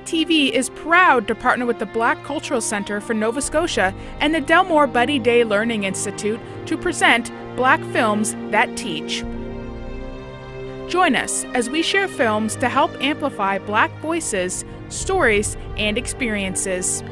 TV is proud to partner with the Black Cultural Center for Nova Scotia and the Delmore Buddy Day Learning Institute to present Black Films That Teach. Join us as we share films to help amplify Black voices, stories, and experiences.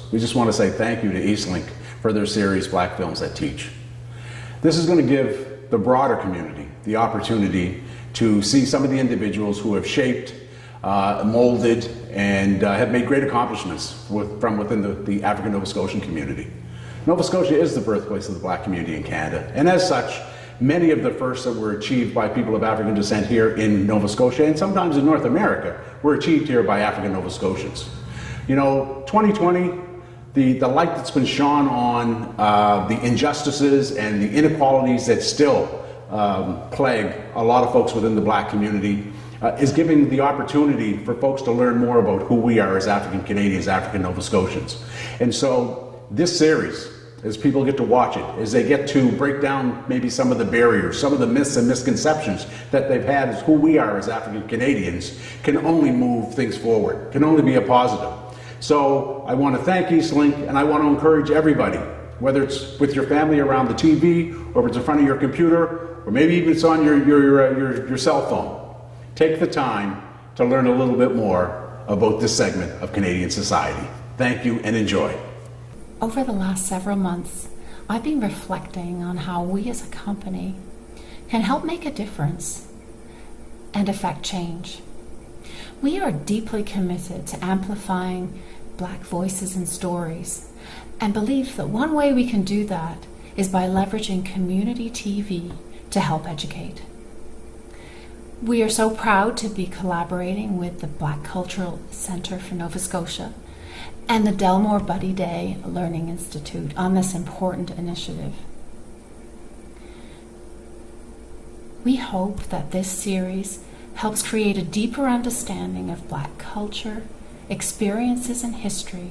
We just want to say thank you to Eastlink for their series, Black Films That Teach. This is going to give the broader community the opportunity to see some of the individuals who have shaped, molded, and have made great accomplishments from within the African Nova Scotian community. Nova Scotia is the birthplace of the Black community in Canada, and as such, many of the firsts that were achieved by people of African descent here in Nova Scotia, and sometimes in North America, were achieved here by African Nova Scotians. You know, 2020, the light that's been shone on the injustices and the inequalities that still plague a lot of folks within the Black community is giving the opportunity for folks to learn more about who we are as African Canadians, African Nova Scotians. And so this series, as people get to watch it, as they get to break down maybe some of the barriers, some of the myths and misconceptions that they've had as who we are as African Canadians, can only move things forward, can only be a positive. So I want to thank Eastlink, and I want to encourage everybody, whether it's with your family around the TV, or if it's in front of your computer, or maybe even it's on your cell phone, take the time to learn a little bit more about this segment of Canadian society. Thank you and enjoy. Over the last several months, I've been reflecting on how we as a company can help make a difference and affect change. We are deeply committed to amplifying Black voices and stories, and believe that one way we can do that is by leveraging community TV to help educate. We are so proud to be collaborating with the Black Cultural Center for Nova Scotia and the Delmore Buddy Day Learning Institute on this important initiative. We hope that this series helps create a deeper understanding of Black culture, experiences, and history,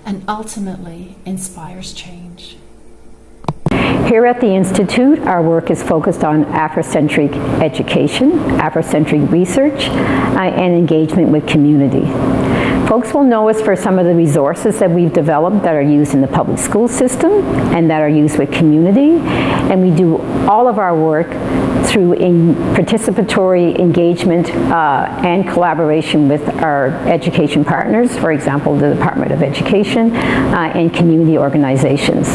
and ultimately inspires change. Here at the Institute, our work is focused on Afrocentric education, Afrocentric research, and engagement with community. Folks will know us for some of the resources that we've developed that are used in the public school system and that are used with community, and we do all of our work through participatory engagement and collaboration with our education partners, for example, the Department of Education and community organizations.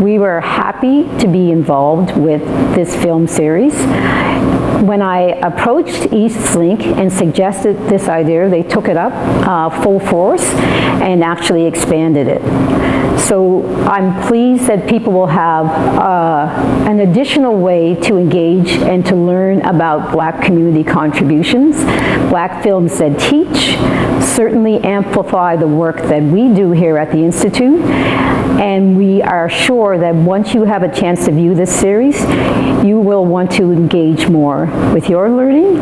We were happy to be involved with this film series. When I approached Eastlink and suggested this idea, they took it up full force and actually expanded it. So I'm pleased that people will have an additional way to engage and to learn about Black community contributions. Black films that teach certainly amplify the work that we do here at the Institute, and we are sure that once you have a chance to view this series, you will want to engage more with your learning,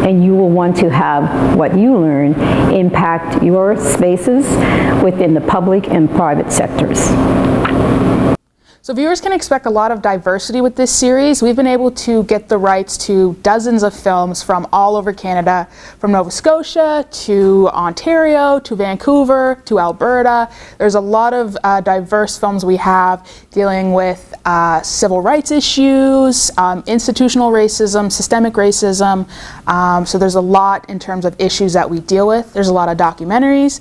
and you will want to have what you learn impact your spaces within the public and private sectors. So viewers can expect a lot of diversity with this series. We've been able to get the rights to dozens of films from all over Canada, from Nova Scotia to Ontario to Vancouver to Alberta. There's a lot of diverse films we have dealing with civil rights issues, institutional racism, systemic racism. So there's a lot in terms of issues that we deal with. There's a lot of documentaries.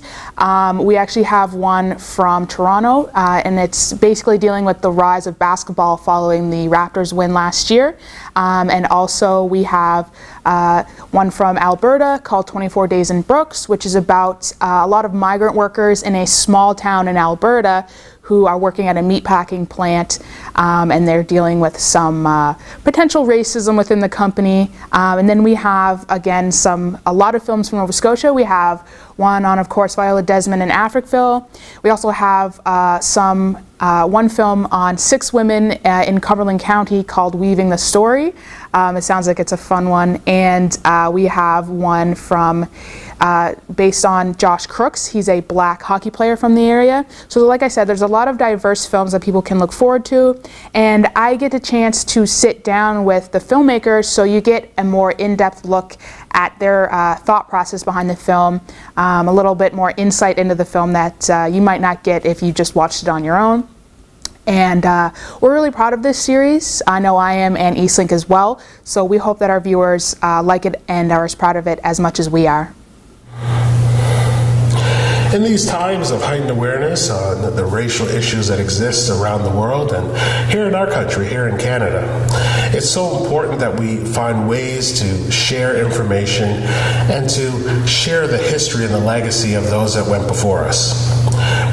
We actually have one from Toronto, and it's basically dealing with the rise of basketball following the Raptors win last year. And also we have one from Alberta called 24 Days in Brooks, which is about a lot of migrant workers in a small town in Alberta who are working at a meatpacking plant, and they're dealing with some potential racism within the company. And then we have, again, a lot of films from Nova Scotia. We have one on, of course, Viola Desmond and Africville. We also have one film on 6 women in Cumberland County called Weaving the Story. It sounds like it's a fun one. And we have one from based on Josh Crooks. He's a black hockey player from the area. So like I said, there's a lot of diverse films that people can look forward to. And I get a chance to sit down with the filmmakers, so you get a more in-depth look at their thought process behind the film, a little bit more insight into the film that you might not get if you just watched it on your own. And we're really proud of this series. I know I am, and Eastlink as well. So we hope that our viewers like it and are as proud of it as much as we are. In these times of heightened awareness on the racial issues that exist around the world and here in our country, here in Canada, it's so important that we find ways to share information and to share the history and the legacy of those that went before us.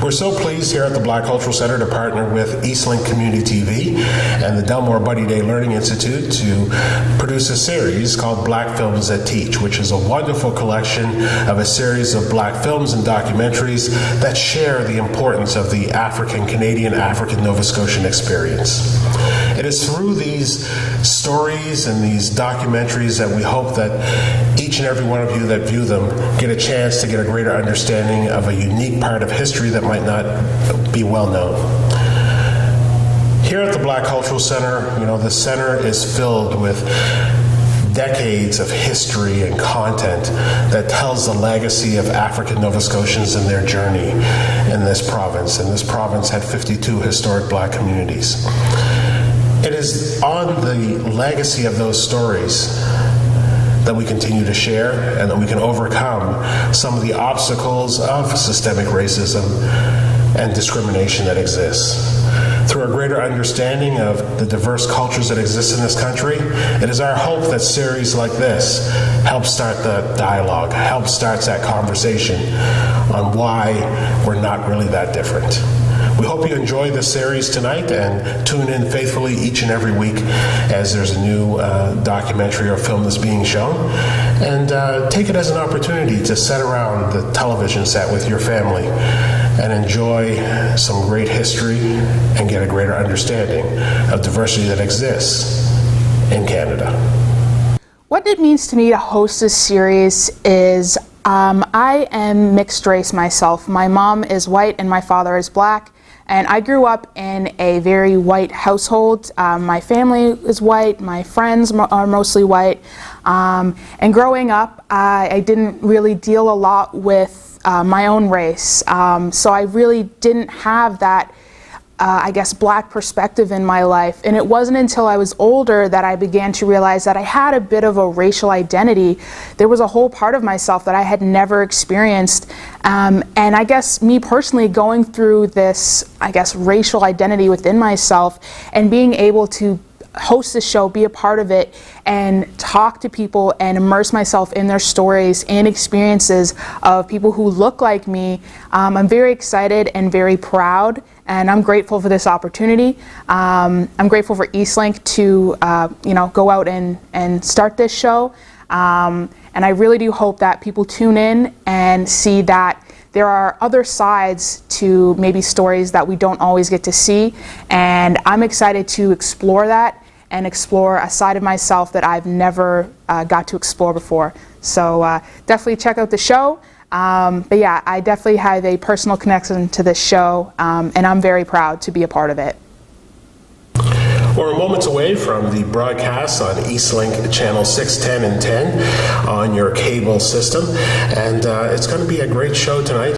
We're so pleased here at the Black Cultural Center to partner with Eastlink Community TV and the Delmore Buddy Day Learning Institute to produce a series called Black Films That Teach, which is a wonderful collection of a series of black films and documentaries that share the importance of the African-Canadian, African-Nova Scotian experience. It is through these stories and these documentaries that we hope that each and every one of you that view them get a chance to get a greater understanding of a unique part of history that might not be well known. Here at the Black Cultural Center, the center is filled with decades of history and content that tells the legacy of African Nova Scotians and their journey in this province. And this province had 52 historic black communities. It is on the legacy of those stories that we continue to share and that we can overcome some of the obstacles of systemic racism and discrimination that exists. Through a greater understanding of the diverse cultures that exist in this country, it is our hope that series like this help start the dialogue, help starts that conversation on why we're not really that different. We hope you enjoy this series tonight and tune in faithfully each and every week as there's a new documentary or film that's being shown. And take it as an opportunity to sit around the television set with your family and enjoy some great history and get a greater understanding of diversity that exists in Canada. What it means to me to host this series is I am mixed race myself. My mom is white and my father is black. And I grew up in a very white household. My family is white, my friends are mostly white. And growing up, I didn't really deal a lot with my own race. So I really didn't have that black perspective in my life. And it wasn't until I was older that I began to realize that I had a bit of a racial identity. There was a whole part of myself that I had never experienced. And I guess me personally going through this, racial identity within myself and being able to host the show, be a part of it, and talk to people and immerse myself in their stories and experiences of people who look like me. I'm very excited and very proud, and I'm grateful for this opportunity. I'm grateful for Eastlink to go out and start this show. And I really do hope that people tune in and see that there are other sides to maybe stories that we don't always get to see. And I'm excited to explore that and explore a side of myself that I've never got to explore before. So definitely check out the show. But yeah, I definitely have a personal connection to this show, and I'm very proud to be a part of it. We're moments away from the broadcast on Eastlink Channel 6, 10, and 10 on your cable system. And it's going to be a great show tonight.